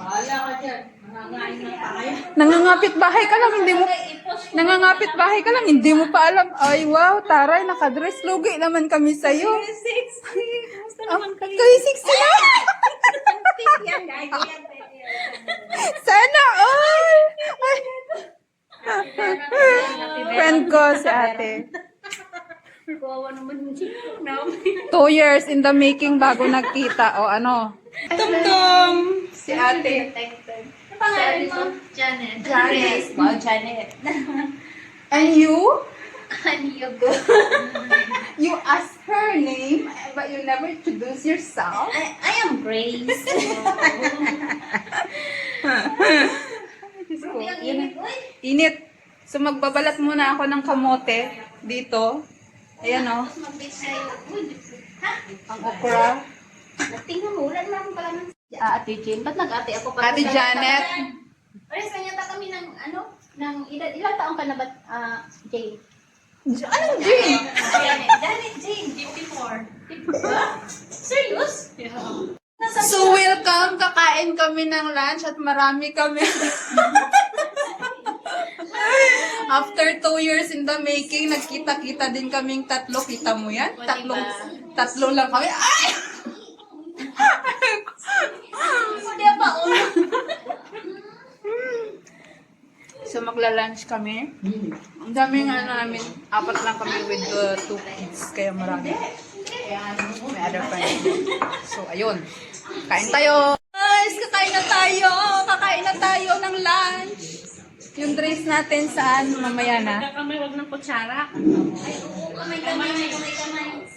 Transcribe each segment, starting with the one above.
Bahala ka dyan. Nangangain na tayo. Nangangapit bahay ka lang, hindi mo... Nangangapit bahay ka lang, hindi mo pa alam. Ay, wow, taray, nakadress. Lugi naman kami sa'yo. Gusto naman kayo. Kayo 60 na? Yan, guys. Yan, Sana all! Ay. Friend ko si ate. Kawawa naman yung chiko namin. 2 years in the making bago nagkita. O ano? Tum-tum! Si ate. Ano pangalan mo? Janet. Janet. Wow, Janet. And you? Aniyogo. You ask her name, but you never introduce yourself. I am Grace. Diyos ko, yun. Init. So magbabalat muna ako ng kamote dito. Ayan o. Ang okra. Tingnan mo, wala naman pala ng... Ate Jane, ba't nag-ate ako? Ate Janet. Pares kanya ta kami ng ano? Ng ilang taong ka na ba, Jane? Anong Jane? Janet Jane, 54. Serious? Yeah. So welcome, kakain kami ng lunch at marami kami. After 2 years in the making, nagkita-kita din kaming tatlo. Kita mo yan? Tatlo lang kami. Ay! Hindi pa ulo. So magla-lunch kami. Ang daming namin, 4 lang kami with 2 kids. Kaya marami. May other friends. So ayun. Kain tayo! Guys, kakain na tayo! Kakain na tayo ng lunch! Yung drinks natin saan? Mamaya na. Kamay, wag ng kutsara. Ay, oo, kamay.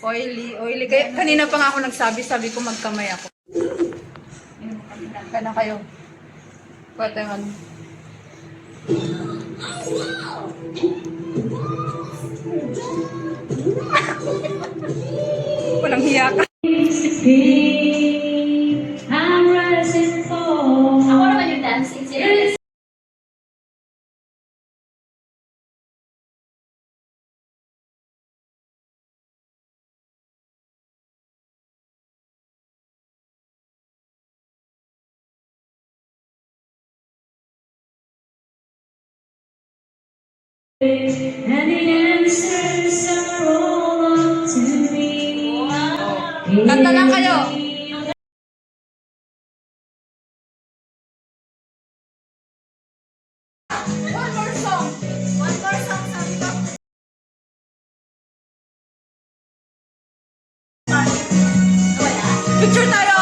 Oily. Kaya kanina pa nga ako sabi ko magkamay ako. Kaya na kayo. Pwede yung ano. Walang hiya ka. Ako naman yung dancing sila. And the answers are all up to me. Kanta lang kayo. One more song, sabi ko. Picture tayo.